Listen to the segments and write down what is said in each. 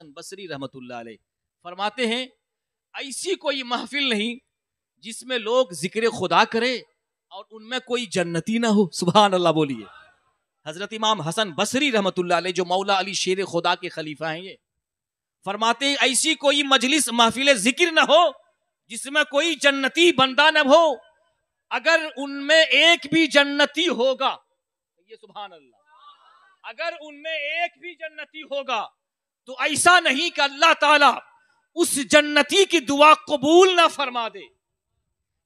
हसन बसरी रहमतुल्लाह अलैह फरमाते हैं, ऐसी कोई महफिल नहीं जिसमें लोग जिक्र खुदा करे और उनमें कोई जन्नती ना हो। सुभान अल्लाह बोलिए। हजरत इमाम हसन बसरी रहमतुल्लाह अलैह जो मौला अली शेर खुदा के खलीफा हैं, ये फरमाते हैं ऐसी कोई मजलिस महफिल जिक्र ना हो जिसमें कोई जन्नती बंदा न हो, अगर उनमें एक भी जन्नती होगा, ये सुभान अल्लाह, अगर उनमें एक भी जन्नती होगा तो ऐसा नहीं कि अल्लाह ताला उस जन्नती की दुआ कबूल ना फरमा दे।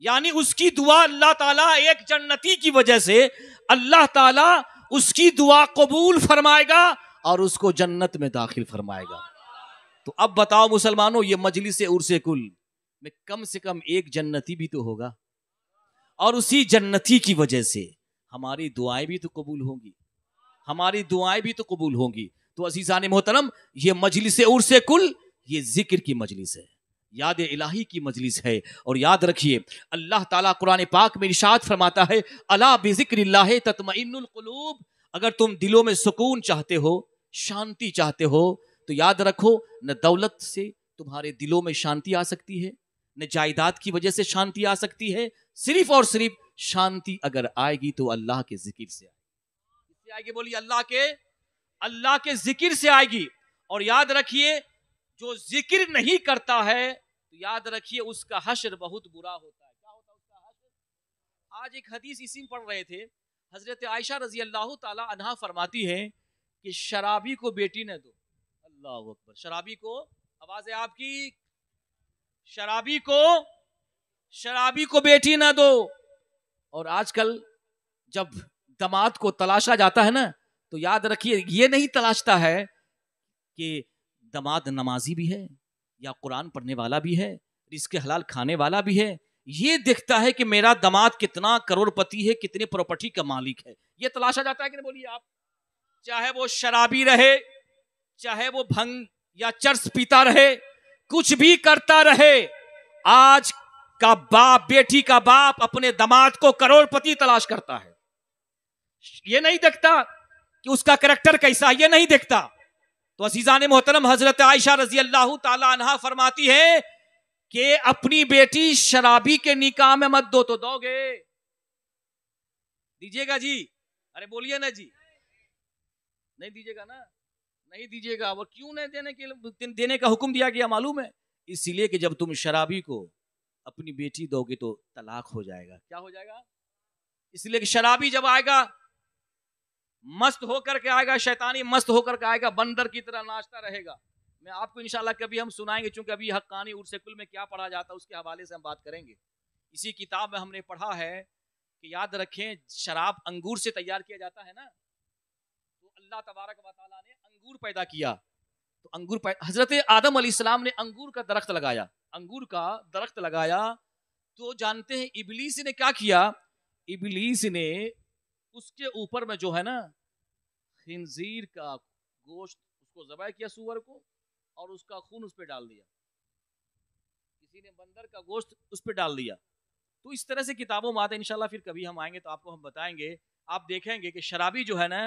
यानी उसकी दुआ अल्लाह ताला, एक जन्नती की वजह से अल्लाह ताला उसकी दुआ कबूल फरमाएगा और उसको जन्नत में दाखिल फरमाएगा। तो अब बताओ मुसलमानों, ये मजलिस उर्से कुल में कम से कम एक जन्नती भी तो होगा, और उसी जन्नती की वजह से हमारी दुआएं भी तो कबूल होंगी, हमारी दुआएं भी तो कबूल होंगी। तो अजीज़ान मोहतरम, ये मजलिस उर्से कुल ये जिक्र की मजलिस है, याद इलाही की मजलिस है। और याद रखिए, अल्लाह ताला कुरान पाक में इरशाद फरमाता है, अला बिज़िक्रिल्लाहि तत्मइन्नुल कुलूब। अगर तुम दिलों में सुकून चाहते हो, शांति चाहते हो, तो याद रखो, न दौलत से तुम्हारे दिलों में शांति आ सकती है, न जायदाद की वजह से शांति आ सकती है। सिर्फ और सिर्फ शांति अगर आएगी तो अल्लाह के जिक्र से आएगी। किससे आएगी बोलिए? अल्लाह के जिक्र से आएगी। और याद रखिए, जो जिक्र नहीं करता है तो याद रखिए उसका हश्र बहुत बुरा होता है। क्या होता है उसका हश्र? आज एक हदीस इसी में पढ़ रहे थे, हजरत आयशा रजी अल्लाह ताला अन्हा फरमाती है कि शराबी को बेटी न दो। अल्लाह अकबर। शराबी को, आवाज है आपकी, शराबी को बेटी ना दो। और आजकल जब दामाद को तलाशा जाता है ना, तो याद रखिए ये नहीं तलाशता है कि दामाद नमाजी भी है या कुरान पढ़ने वाला भी है, रिस्क हलाल खाने वाला भी है। ये देखता है कि मेरा दामाद कितना करोड़पति है, कितने प्रॉपर्टी का मालिक है। ये तलाशा जाता है कि नहीं बोलिए आप? चाहे वो शराबी रहे, चाहे वो भंग या चर्स पीता रहे, कुछ भी करता रहे, आज का बाप, बेटी का बाप अपने दामाद को करोड़पति तलाश करता है। ये नहीं देखता कि उसका कैरेक्टर कैसा, ये नहीं देखता। तो अजीज़ान मोहतरम, हजरत आयशा रजी अल्लाह ताला अन्हा फरमाती है कि अपनी बेटी शराबी के निकाह में मत दो। तो दोगे? दीजिएगा जी? अरे बोलिए ना जी। नहीं दीजिएगा ना? नहीं दीजिएगा। और क्यों नहीं देने का हुक्म दिया गया मालूम है? इसीलिए कि जब तुम शराबी को अपनी बेटी दोगे तो तलाक हो जाएगा। क्या हो जाएगा? इसलिए कि शराबी जब आएगा, मस्त होकर के आएगा, शैतानी मस्त होकर के आएगा, बंदर की तरह नाचता रहेगा। मैं आपको इंशाल्लाह कभी हम सुनाएंगे, चूंकि अभी हक्कानी उर्से कुल में क्या पढ़ा जाता है उसके हवाले से हम बात करेंगे। इसी किताब में हमने पढ़ा है कि याद रखें, शराब अंगूर से तैयार किया जाता है ना, तो अल्लाह तबारक व तआला ने अंगूर पैदा किया। तो हजरत आदम अलैहिस्सलाम ने अंगूर का दरख्त लगाया, अंगूर का दरख्त लगाया। तो जानते हैं इबलीस ने क्या किया? इबलीस ने उसके ऊपर में जो है ना खिंजीर का गोश्त, उसको ज़बाह किया, सूअर को, और उसका खून उस पर डाल दिया। किसी ने बंदर का गोश्त उस पर डाल दिया। तो इस तरह से किताबों में आते हैं। इंशाल्लाह फिर कभी हम आएंगे तो आपको हम बताएंगे। आप देखेंगे कि शराबी जो है ना,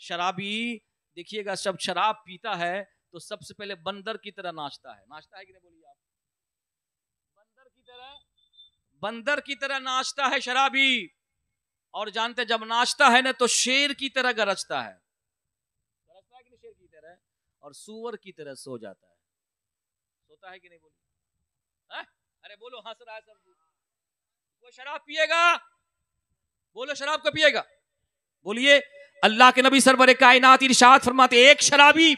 शराबी देखिएगा, जब शराब पीता है तो सबसे पहले बंदर की तरह नाचता है। नाचता है कि नहीं बोलिए आप? बंदर की तरह नाचता है शराबी। और जानते जब नाचता है ना तो शेर की तरह गरजता है। गरजता है कि नहीं शेर की तरह? और सूअर की तरह सो जाता है। सोता है कि नहीं बोलिए? अरे बोलो, हंस रहा है सब। वो शराब पिएगा? बोलो, शराब का पिएगा? बोलिए। अल्लाह के नबी सरवर कायनात इरशाद फरमाते, एक शराबी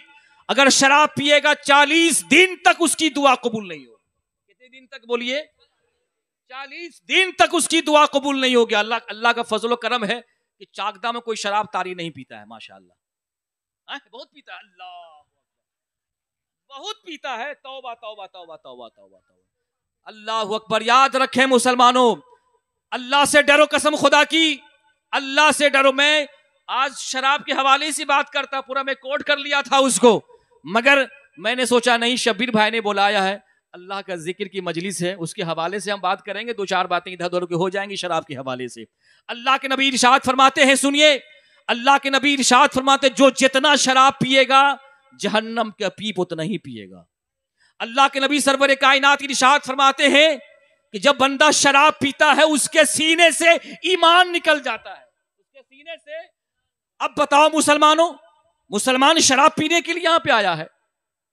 अगर शराब पिएगा 40 दिन तक उसकी दुआ कबूल नहीं होगी। कितने दिन तक बोलिए? 40 दिन तक उसकी दुआ कबूल नहीं होगी। अल्लाह का फजल करम है कि चाकदा में कोई शराब तारी नहीं पीता है, माशाअल्लाह। बहुत पीता है, अल्लाह बहुत पीता है। तौबा तौबा तौबा तौबा तौबा तौबा, अल्लाह अकबर। याद रखें मुसलमानों, अल्लाह से डरो, कसम खुदा की, अल्लाह से डरो। मैं आज शराब के हवाले से बात करता, पूरा मैं कोट कर लिया था उसको, मगर मैंने सोचा नहीं, शब्बीर भाई ने बुलाया है, अल्लाह का जिक्र की मजलिस है, उसके हवाले से हम बात करेंगे। 2-4 बातें इधर उधर की हो जाएंगी शराब के हवाले से। अल्लाह के नबी इरशाद फरमाते हैं, सुनिए, अल्लाह के नबी इरशाद फरमाते, जो जितना शराब पिएगा जहन्नम का पीप उतना ही पिएगा। अल्लाह के नबी सरवर कायनात इरशाद फरमाते हैं कि जब बंदा शराब पीता है उसके सीने से ईमान निकल जाता है, उसके सीने से। अब बताओ मुसलमानों, मुसलमान शराब पीने के लिए यहां पे आया है,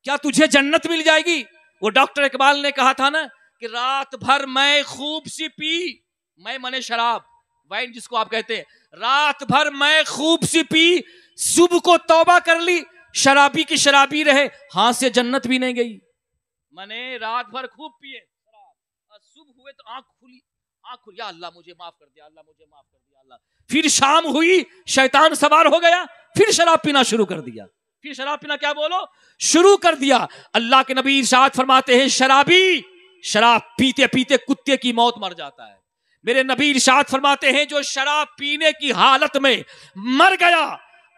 क्या तुझे जन्नत मिल जाएगी? वो डॉक्टर इकबाल ने कहा था ना कि रात भर मैं खूब सी पी, मैं मने शराब, वाइन जिसको आप कहते हैं, रात भर मैं खूब सी पी, सुबह को तौबा कर ली, शराबी की शराबी रहे, हाथ से जन्नत भी नहीं गई। मने रात भर खूब पिए, सुबह हुए तो आंख खुली, या अल्लाह मुझे माफ कर दिया, अल्लाह मुझे माफ कर दिया, अल्लाह। फिर शाम हुई, शैतान सवार हो गया, फिर शराब पीना शुरू कर दिया, फिर शराब पीना क्या बोलो शुरू कर दिया। अल्लाह के नबी इरशाद फरमाते हैं शराबी शराब पीते पीते कुत्ते की मौत मर जाता है। मेरे नबी इरशाद फरमाते हैं जो शराब पीने की हालत में मर गया,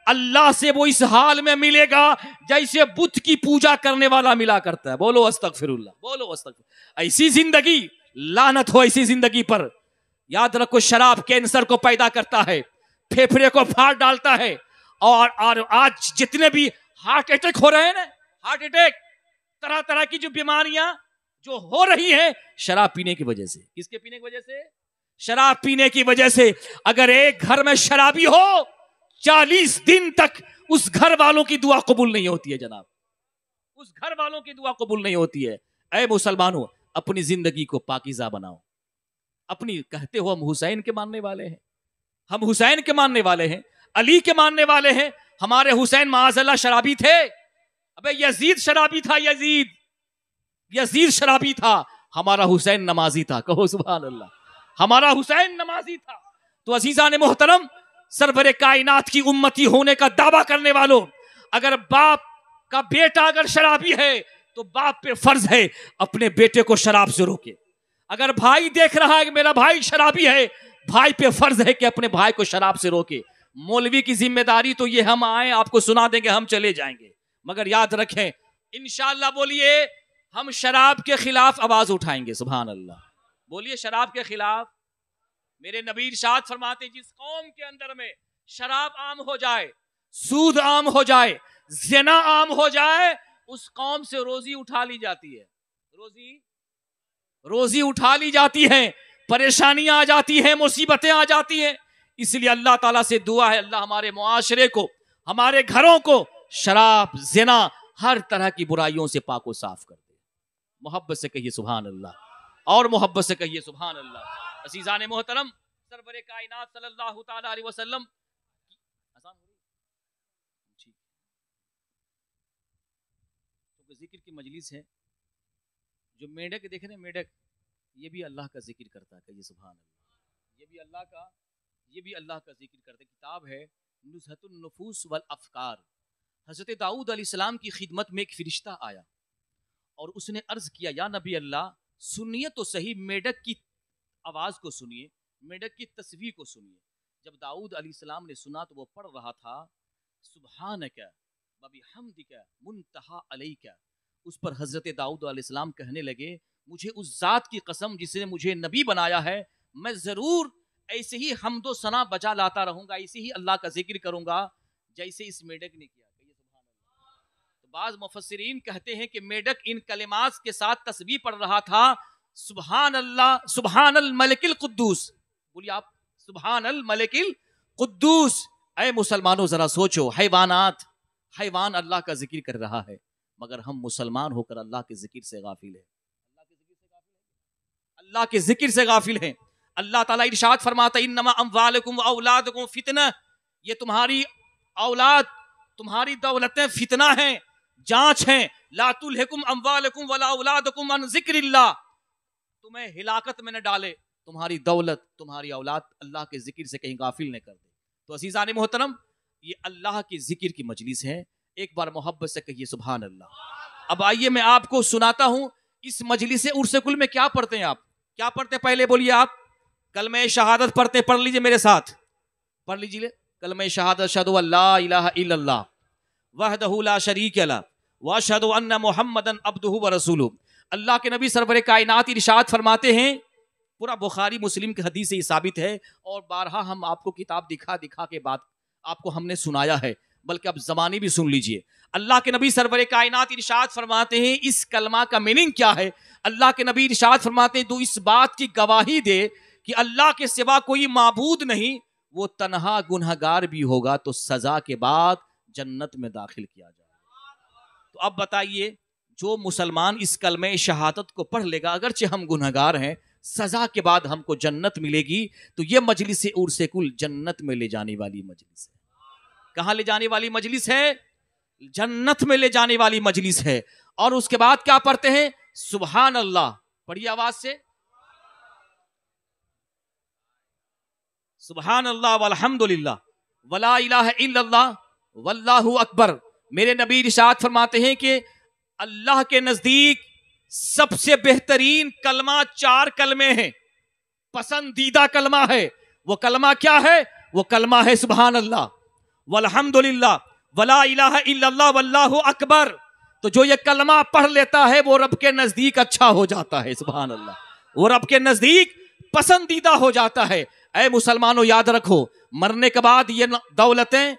अल्लाह से वो इस हाल में मिलेगा जैसे बुत की पूजा करने वाला मिला करता है। बोलो अस्तगफिरुल्लाह, बोलो अस्तगफिरुल्लाह। ऐसी जिंदगी, लानत हो ऐसी जिंदगी पर। याद रखो शराब कैंसर को पैदा करता है, फेफड़े को फाड़ डालता है, और आज जितने भी हार्ट अटैक हो रहे हैं ना, हार्ट अटैक, तरह तरह की जो बीमारियां जो हो रही हैं शराब पीने की वजह से। किसके पीने की वजह से? शराब पीने की वजह से। अगर एक घर में शराबी हो 40 दिन तक उस घर वालों की दुआ कबूल नहीं होती है जनाब, उस घर वालों की दुआ कबूल नहीं होती है। ऐ मुसलमानों, अपनी जिंदगी को पाकीज़ा बनाओ। अपनी कहते हो हम हुसैन के मानने वाले हैं, हम हुसैन के मानने वाले हैं, अली के मानने वाले हैं। हमारे हुसैन माअज़ल्लाह शराबी थे। अबे यजीद शराबी था, यजीद शराबी था, हमारा हुसैन नमाजी था। कहो सुभान अल्लाह, हमारा हुसैन नमाजी था। तो अजीज़ान मोहतरम, सरवरे कायनात की उम्मती होने का दावा करने वालों, अगर बाप का बेटा अगर शराबी है तो बाप पे फर्ज है अपने बेटे को शराब से रोके। अगर भाई देख रहा है कि मेरा भाई शराबी है, भाई पे फर्ज है कि अपने भाई को शराब से रोके। मौलवी की जिम्मेदारी तो ये हम आए आपको सुना देंगे, हम चले जाएंगे, मगर याद रखें इंशाअल्लाह बोलिए हम शराब के खिलाफ आवाज उठाएंगे। सुभान अल्लाह, बोलिए शराब के खिलाफ। मेरे नबी इरशाद फरमाते जिस कौम के अंदर में शराब आम हो जाए, सूद आम हो जाए, ज़िना आम हो जाए, उस कौम से रोजी उठा ली जाती है, रोजी उठा ली जाती है, परेशानियां आ जाती हैं, मुसीबतें आ जाती हैं। इसलिए अल्लाह ताला से दुआ है अल्लाह हमारे मुआशरे को, हमारे घरों को शराब, ज़िना, हर तरह की बुराइयों से पाको साफ कर दे। मोहब्बत से कहिए सुभान अल्लाह, और मोहब्बत से कहिए सुभान अल्लाह। अज़ीज़ान मोहतरम, सरवरे कायनात सल्लल्लाहु ताला अलैहि वसल्लम, तो जिक्र की मजलिस है। जो मेढक देखे ना, मेढक, ये भी अल्लाह का जिक्र करता है। कहिए सुभान अल्लाह, ये भी अल्लाह का जिक्र करता है। किताब है नुज़हतुन नुफूस वल अफ़कार। हज़रत दाऊद अलैहिस्सलाम की खिदमत में एक फरिश्ता आया और उसने अर्ज किया, या नबी अल्लाह, सुनिए तो सही, मेढक की आवाज को सुनिए, मेढक की तस्वीर को सुनिए। जब दाऊद अलैहिस्सलाम ने सुना तो वो पढ़ रहा था सुब्हानका व बिहम्दिका मुंतहा अलैका। उस पर हजरत दाऊद अलैहिस्सलाम कहने लगे, मुझे उस जात की कसम जिसने मुझे नबी बनाया है, मैं जरूर ऐसे ही हम्दो सना बजा लाता रहूंगा, ऐसे ही अल्लाह का जिक्र करूंगा जैसे इस मेढक ने किया। तो बाज मुफस्सिरीन कहते हैं कि मेढक इन कलिमात के साथ तस्बीह पढ़ रहा था, सुभान अल्लाह, सुभान अल मलिकिल कुद्दूस। बोलिए आप, सुभान अल मलिकिल कुद्दूस। ऐ मुसलमानों जरा सोचो, हैवान अल्लाह का जिक्र कर रहा है, मगर हम मुसलमान होकर अल्लाह के जिक्र से गाफिल हैं, अल्लाह के जिक्र से गाफिल हैं। अल्लाह ताला इरशाद फरमाता है, इन्नमा अम्वालुकुम व औलादुकुम फितना, ये तुम्हारी औलाद, तुम्हारी दौलतें फितना हैं, जांच हैं। ला तुल्हिकुम अम्वालुकुम वला औलादुकुम अन ज़िक्रिल्लाह, तुम्हें हिलाकत में न डाले तुम्हारी दौलत, तुम्हारी औलाद अल्लाह के जिक्र से कहीं गाफिल न कर दे। तो अज़ीज़ान मोहतरम, ये अल्लाह की जिक्र की मजलिस है। एक बार मोहब्बत से कहिए सुभान अल्लाह। अब आइए मैं आपको सुनाता हूं इस मजलिस उर्स कुल में क्या पढ़ते हैं। आप क्या पढ़ते हैं? पहले बोलिए आप, कलमे शहादत पढ़ते, पढ़ लीजिए मेरे साथ, पढ़ लीजिए कलमे शहादत, अशहदु अल्ला इलाहा इल्लल्लाह वहदहु ला शरीक लह व अशहदु अन्ना मुहम्मदन अब्दुहु व रसूलुहु। अल्लाह के नबी सरवरे कायनात इरशाद फरमाते हैं, पूरा बुखारी मुस्लिम की हदीस से ये साबित है, और बारहा हम आपको किताब दिखा के बाद आपको हमने सुनाया है, बल्कि अब ज़बानी भी सुन लीजिए। अल्लाह के नबी सरवर कायनात इरशाद फरमाते हैं इस कलमा का मीनिंग क्या है। अल्लाह के नबी इरशाद फरमाते हैं, तू इस बात की गवाही दे कि अल्लाह के सिवा कोई माबूद नहीं, वो तन्हा गुनहगार भी होगा तो सजा के बाद जन्नत में दाखिल किया जाएगा। तो अब बताइए, जो मुसलमान इस कलमे शहादत को पढ़ लेगा, अगरचे हम गुनहगार हैं, सजा के बाद हमको जन्नत मिलेगी, तो ये मजलिस उर्से कुल जन्नत में ले जाने वाली मजलिस है। कहां ले जाने वाली मजलिस है? जन्नत में ले जाने वाली मजलिस है। और उसके बाद क्या पढ़ते हैं? सुभान अल्लाह। पढ़िए आवाज से, सुभान अल्लाह वल्हम्दुलिल्लाह वला इलाहा इल्लल्लाह वल्लाहु अकबर। मेरे नबी इरशाद फरमाते हैं कि अल्लाह के नजदीक सबसे बेहतरीन कलमा 4 कलमे हैं, पसंदीदा कलमा है। वो कलमा क्या है? वो कलमा है सुभान अल्लाह वल्हम्दुलिल्लाह वला इलाहा इल्लल्लाह वल्लाहु अकबर। तो जो ये कलमा पढ़ लेता है वो रब के नजदीक अच्छा हो जाता है। सुभान अल्लाह, वो रब के नजदीक पसंदीदा हो जाता है। ऐ मुसलमानों, याद रखो, मरने के बाद ये दौलतें,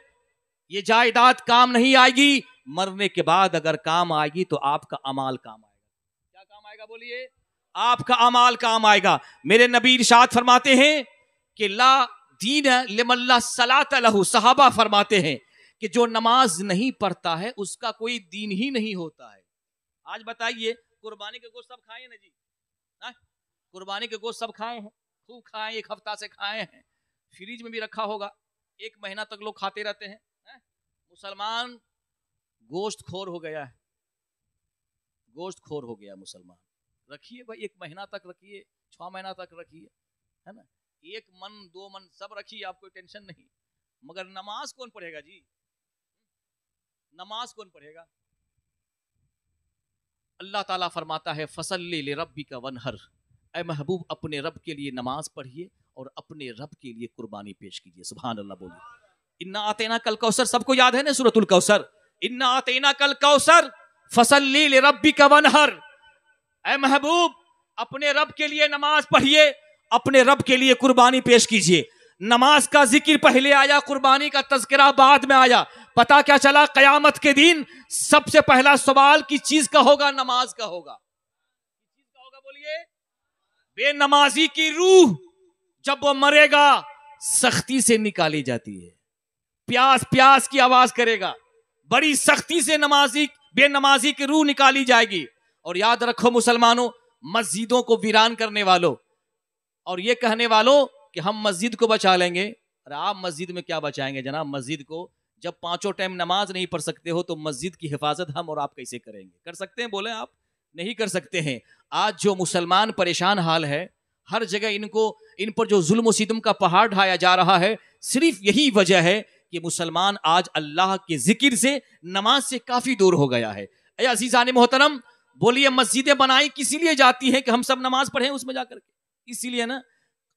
ये जायदाद काम नहीं आएगी। मरने के बाद अगर काम आएगी तो आपका अमाल काम आएगा। क्या काम आएगा? बोलिए, आपका अमाल काम आएगा। मेरे नबी इरशाद फरमाते हैं कि ला दीन लिमल्ला सलात लहू। सहाबा फरमाते हैं कि जो नमाज नहीं पढ़ता है उसका कोई दीन ही नहीं होता है। आज बताइए, कुर्बानी के गोश्त सब खाए ना जी? कुर्बानी के गोश्त सब खाए हैं, खूब खाए, 1 हफ्ता से खाए हैं, फ्रिज में भी रखा होगा, 1 महीना तक लोग खाते रहते हैं। मुसलमान गोश्त खोर हो गया है, गोश्त खोर हो गया मुसलमान। रखिए भाई, 1 महीना तक रखिए, 6 महीना तक रखिए, है ना, 1 मन 2 मन सब रखिए, आपको टेंशन नहीं। मगर नमाज कौन पढ़ेगा जी? नमाज कौन पढ़ेगा? अल्लाह ताला फरमाता है फसल्ली लिरब्बिका वनहर। ऐ महबूब, अपने रब के लिए नमाज पढ़िए और अपने रब के लिए कुर्बानी पेश कीजिए। सुभान अल्लाह बोलिए। इन्ना आतेना कल कौसर, सबको याद है ना सूरतुल कौसर? इन्ना आतेना कल कौसर फसल्ली लिरब्बिका वनहर। ऐ महबूब, अपने रब के लिए नमाज पढ़िए, अपने रब के लिए कुर्बानी पेश कीजिए। नमाज का जिक्र पहले आया, कुर्बानी का तज़किरा बाद में आया। पता क्या चला? कयामत के दिन सबसे पहला सवाल किस चीज का होगा? नमाज का होगा। किस चीज का होगा? बोलिए। बेनमाजी की रूह जब वो मरेगा सख्ती से निकाली जाती है, प्यास प्यास की आवाज करेगा, बड़ी सख्ती से बेनमाजी की रूह निकाली जाएगी। और याद रखो मुसलमानों, मस्जिदों को वीरान करने वालों और ये कहने वालों कि हम मस्जिद को बचा लेंगे, अरे आप मस्जिद में क्या बचाएंगे जनाब? मस्जिद को जब 5 टाइम नमाज नहीं पढ़ सकते हो तो मस्जिद की हिफाजत हम और आप कैसे करेंगे? कर सकते हैं? बोले आप नहीं कर सकते हैं। आज जो मुसलमान परेशान हाल है, हर जगह इन पर जो जुल्म और सितम का पहाड़ ढाया जा रहा है, सिर्फ यही वजह है कि मुसलमान आज अल्लाह के जिक्र से, नमाज से काफी दूर हो गया है। ऐ अजीजान मोहतरम, बोलिए, मस्जिदें बनाई किस लिए जाती है? कि हम सब नमाज पढ़ें उसमें जाकर के, इसीलिए ना।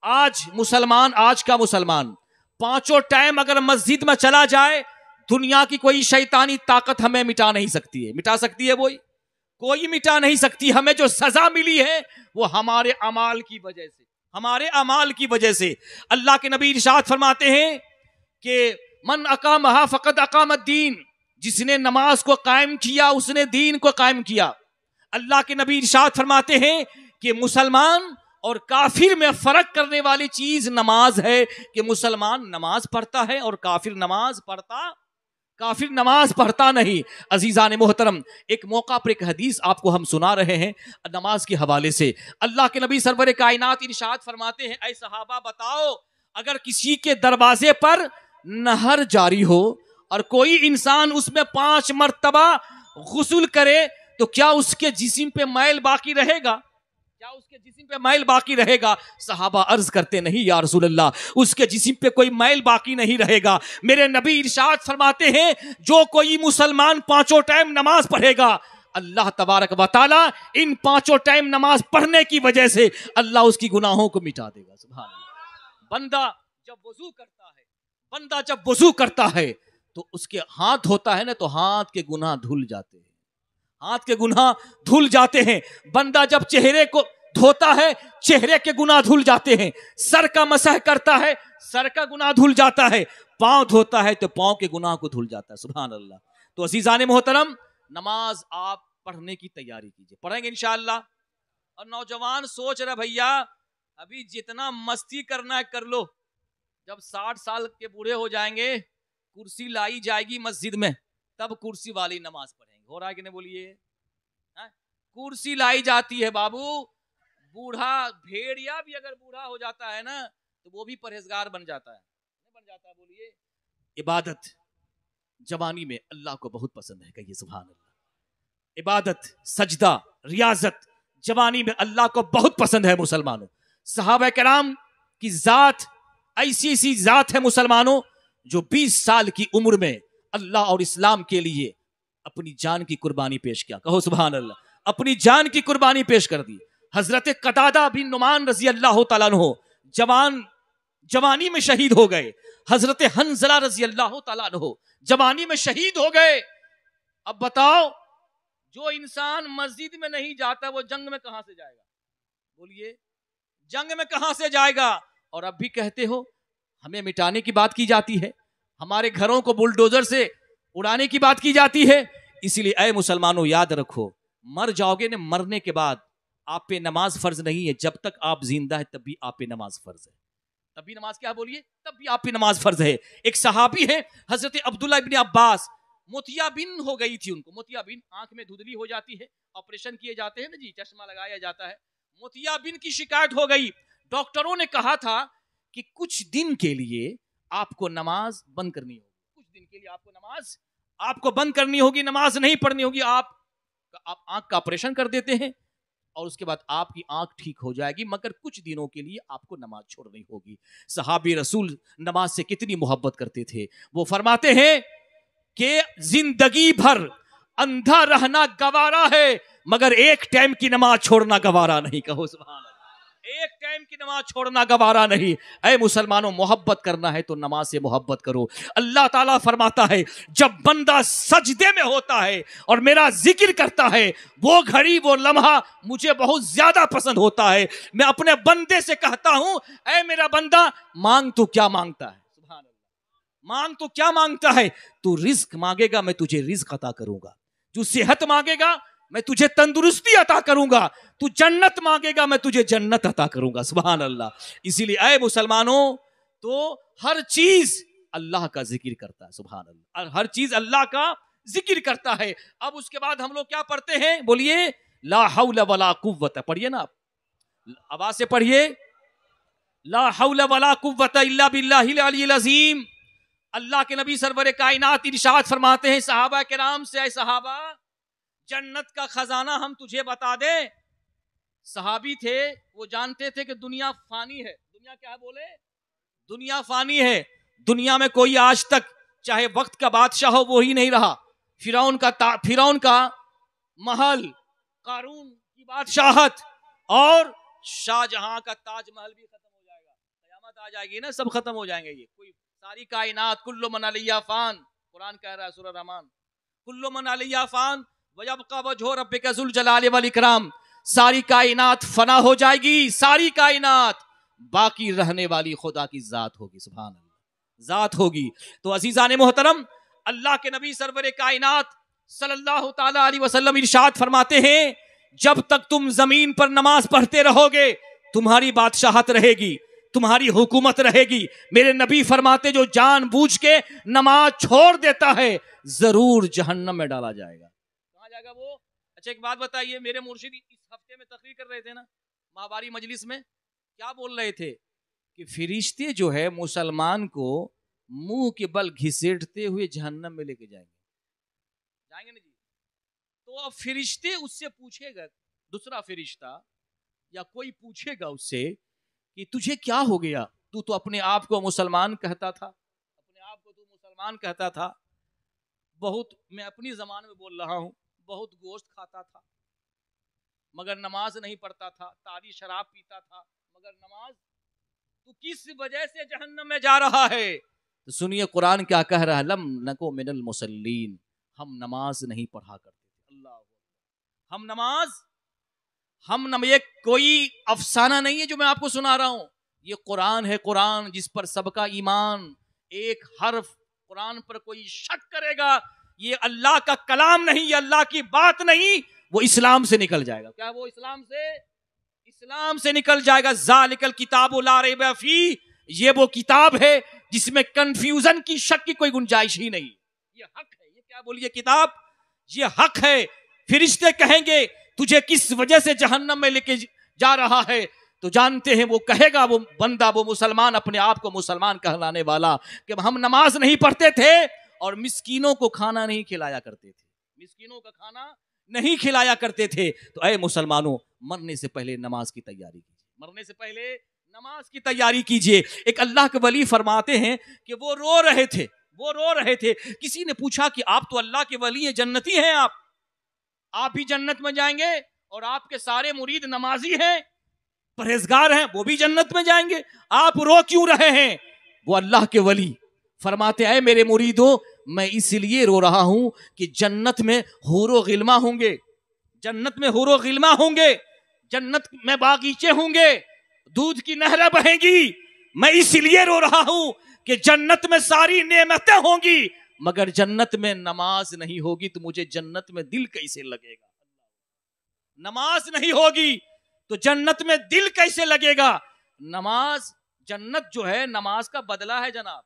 आज का मुसलमान 5 टाइम अगर मस्जिद में चला जाए, दुनिया की कोई शैतानी ताकत हमें मिटा नहीं सकती है। मिटा सकती है? कोई मिटा नहीं सकती। हमें जो सजा मिली है वो हमारे अमाल की वजह से, हमारे अमाल की वजह से। अल्लाह के नबी इरशाद फरमाते हैं कि मन अकामहा फकद अकामद्दीन, जिसने नमाज को कायम किया उसने दीन को कायम किया। अल्लाह के नबी इरशाद फरमाते हैं कि मुसलमान और काफिर में फर्क करने वाली चीज नमाज है, कि मुसलमान नमाज पढ़ता है और काफिर नमाज पढ़ता नहीं। अजीजान मोहतरम, एक मौका पर एक हदीस आपको हम सुना रहे हैं नमाज के हवाले से। अल्लाह के नबी सरवर कायनात इरशाद फरमाते हैं, ऐ सहाबा बताओ, अगर किसी के दरवाजे पर नहर जारी हो और कोई इंसान उसमें 5 मर्तबा गुस्ल करे तो क्या उसके जिस्म पे मैल बाकी रहेगा? क्या उसके जिस्म पे मैल बाकी रहेगा? सहाबा अर्ज करते, नहीं या रसूल अल्लाह, उसके जिस्म पे कोई मैल बाकी नहीं रहेगा। मेरे नबी इरशाद फरमाते हैं, जो कोई मुसलमान 5 टाइम नमाज पढ़ेगा, अल्लाह तबारक व तआला इन 5 टाइम नमाज पढ़ने की वजह से अल्लाह उसकी गुनाहों को मिटा देगा। सुभान अल्लाह। बंदा जब वजू करता है तो उसके हाथ धोता है ना, तो हाथ के गुनाह धुल जाते हैं, हाथ के गुनाह धुल जाते हैं। बंदा जब चेहरे को धोता है, चेहरे के गुनाह धुल जाते हैं। सर का मसह करता है, सर का गुनाह धुल जाता है। पांव धोता है तो पांव के गुनाह को धुल जाता है। सुभान अल्लाह। तो अजीजान मोहतरम, नमाज आप पढ़ने की तैयारी कीजिए, पढ़ेंगे इंशाअल्लाह। और नौजवान सोच रहे भैया अभी जितना मस्ती करना है कर लो, जब 60 साल के बूढ़े हो जाएंगे, कुर्सी लाई जाएगी मस्जिद में, तब कुर्सी वाली नमाज पढ़ेंगे। हो रहा है कि नहीं बोलिए? कुर्सी लाई जाती है बाबू, बूढ़ा भेड़िया भी अगर बूढ़ा हो जाता है ना तो वो भी परहेजगार बन जाता है, नहीं बन जाता? बोलिए। इबादत जवानी में अल्लाह को बहुत पसंद है, कहिए सुभान अल्लाह। इबादत, सजदा, रियाजत जवानी में अल्लाह को बहुत पसंद है मुसलमानों। सहाबा कराम की जात ऐसी ऐसी जात है मुसलमानों, जो 20 साल की उम्र में अल्लाह और इस्लाम के लिए अपनी जान की कुर्बानी पेश किया, कहो सुभान अल्लाह। अपनी जान की कुर्बानी पेश कर दी। हजरत कतादा बिन नुमान रजी अल्लाह तआला अन्हु जवानी में शहीद हो गए। हजरत हंजला रजी अल्लाह तआला अन्हु जवानी में शहीद हो गए। अब बताओ, जो इंसान मस्जिद में नहीं जाता वो जंग में कहां से जाएगा? बोलिए, जंग में कहां से जाएगा? और अब भी कहते हो हमें मिटाने की बात की जाती है, हमारे घरों को बुलडोजर से उड़ाने की बात की जाती है। इसीलिए ऐ मुसलमानों याद रखो, मर जाओगे ना, मरने के बाद आप पे नमाज फर्ज नहीं है। जब तक आप जिंदा है तब भी आप पे नमाज फर्ज है। तब भी नमाज क्या बोलिए? तब भी आप पे नमाज फर्ज है। एक सहाबी है हजरत अब्दुल्ला इब्न अब्बास, मोतियाबिन हो गई थी उनको। मोतियाबिन आंख में धुंधली हो जाती है, ऑपरेशन किए जाते हैं ना जी, चश्मा लगाया जाता है। मोतियाबिन की शिकायत हो गई। डॉक्टरों ने कहा था कि कुछ दिन के लिए आपको नमाज बंद करनी होगी, कुछ दिन के लिए आपको नमाज बंद करनी होगी, नमाज नहीं पढ़नी होगी। आप आंख का ऑपरेशन कर देते हैं और उसके बाद आपकी आंख ठीक हो जाएगी, मगर कुछ दिनों के लिए आपको नमाज छोड़नी होगी। सहाबी रसूल नमाज से कितनी मोहब्बत करते थे। वो फरमाते हैं कि जिंदगी भर अंधा रहना गवारा है, मगर एक टाइम की नमाज छोड़ना गवारा नहीं, कहो सुभान अल्लाह। एक टाइम की नमाज छोड़ना गवारा नहीं। ऐ मुसलमानों, मोहब्बत करना है तो नमाज से मोहब्बत करो। अल्लाह ताला फरमाता है, जब बंदा सजदे में होता है और मेरा जिक्र करता है, वो घड़ी वो लम्हा मुझे बहुत ज्यादा पसंद होता है। मैं अपने बंदे से कहता हूं, ऐ मेरा बंदा, मांग तो क्या मांगता है? सुभान अल्लाह। मांग तो क्या मांगता है? तू रिज्क मांगेगा, मैं तुझे रिज्क अता करूंगा। तू सेहत मांगेगा, मैं तुझे तंदुरुस्ती अता करूंगा। तू जन्नत मांगेगा, मैं तुझे जन्नत अता करूंगा। सुभान अल्लाह। इसीलिए ऐ मुसलमानों, तो हर चीज अल्लाह का जिक्र करता है। सुभान अल्लाह, हर चीज अल्लाह का जिक्र करता है। अब उसके बाद हम लोग क्या पढ़ते हैं? बोलिए, ला हौला वला कुव्वत। पढ़िए ना आप, आवाज से पढ़िए, ला हौला वला कुव्वत इल्ला बिल्लाहिल अलिय्यिल अज़ीम। अल्लाह के नबी सरवर कायनात इरशाद फरमाते हैं सहाबा किराम से, ऐ सहाबा, जन्नत का खजाना हम तुझे बता दे। सहाबी थे, वो जानते थे कि दुनिया फानी है। दुनिया क्या है? बोले, दुनिया फानी है। दुनिया में कोई आज तक चाहे वक्त का बादशाह हो वो ही नहीं रहा। फिरौन का महल, कारून की बादशाहत और शाहजहां का ताजमहल भी खत्म हो जाएगा। कयामत आ जाएगी ना, सब खत्म हो जाएंगे। ये कोई सारी कायनात, कुल्लु मन अलैहा फान, कुरान कह रहा है सूरह रहमान, कुल्लु मन अलैहा फान वयब्का वजहु रब्बिका ज़ुल जलाली वल इकराम। सारी कायनात फना हो जाएगी, सारी कायनात, बाकी रहने वाली खुदा की जात होगी। सुभान अल्लाह, जात होगी। तो अजीजान मोहतरम, अल्लाह के नबी सरवर कायनात सल्लल्लाहु ताला अलैहि वसल्लम इरशाद फरमाते हैं, जब तक तुम जमीन पर नमाज पढ़ते रहोगे तुम्हारी बादशाहत रहेगी, तुम्हारी हुकूमत रहेगी। मेरे नबी फरमाते, जो जानबूझ के नमाज छोड़ देता है जरूर जहन्नम में डाला जाएगा। कहां जाएगा वो? अच्छा, एक बात बताइए, मेरे मुर्शिद इस हफ्ते में तकरीर कर रहे थे ना माहवारी मजलिस में, क्या बोल रहे थे कि फरिश्ते जो है मुसलमान को मुंह के बल घिसेटते हुए जहन्नम में लेके जाएंगे ना जी। तो अब फरिश्ते उससे पूछेगा, दूसरा फरिश्ता या कोई पूछेगा उससे कि तुझे क्या हो गया, तू तो अपने आप को मुसलमान कहता था, अपने आप को तू मुसलमान कहता था, बहुत, मैं अपनी जबान में बोल रहा हूं, बहुत गोश्त खाता था मगर नमाज नहीं पढ़ता था, तारी शराब पीता था मगर नमाज, तू किस वजह से जहन्नम में जा रहा है? तो सुनिए कुरान क्या कह रहा है, लम नको मिनल मुसल्लीन, हम नमाज नहीं पढ़ा करते थे। अल्लाह, ये कोई अफसाना नहीं है जो मैं आपको सुना रहा हूं, ये कुरान है, कुरान जिस पर सबका ईमान। एक हर्फ कुरान पर कोई शक करेगा ये अल्लाह का कलाम नहीं, ये अल्लाह की बात नहीं, वो इस्लाम से निकल जाएगा। क्या वो इस्लाम से निकल जाएगा। ज़ालिकल किताबु ला रैब फी, ये वो किताब है जिसमें कंफ्यूजन की, शक की कोई गुंजाइश ही नहीं। ये हक है। ये क्या बोलिए किताब, ये हक है। फिरिश्ते कहेंगे तुझे किस वजह से जहन्नम में लेके जा रहा है, तो जानते हैं वो कहेगा, वो बंदा, वो मुसलमान, अपने आप को मुसलमान कहलाने वाला, कि हम नमाज नहीं पढ़ते थे और मिस्कीनों को खाना नहीं खिलाया करते थे, मिस्कीनों का खाना नहीं खिलाया करते थे। तो ऐ मुसलमानों, मरने से पहले नमाज की तैयारी कीजिए, मरने से पहले नमाज की तैयारी कीजिए। एक अल्लाह के वली फरमाते हैं कि वो रो रहे थे। किसी ने पूछा कि आप तो अल्लाह के वली हैं, जन्नती हैं, आप भी जन्नत में जाएंगे और आपके सारे मुरीद नमाजी हैं, परहेजगार हैं, वो भी जन्नत में जाएंगे, आप रो क्यों रहे हैं? वो अल्लाह के वली फरमाते हैं, मेरे मुरीदों, मैं इसलिए रो रहा हूं कि जन्नत में हूरो गिल्मा होंगे, जन्नत में हूरो गिल्मा होंगे, जन्नत में बागीचे होंगे, दूध की नहरें बहेंगी। मैं इसलिए रो रहा हूं कि जन्नत में सारी नेमतें होंगी, मगर जन्नत में नमाज नहीं होगी, तो मुझे जन्नत में दिल कैसे लगेगा? नमाज नहीं होगी तो जन्नत में दिल कैसे लगेगा? नमाज, जन्नत जो है नमाज का बदला है जनाब।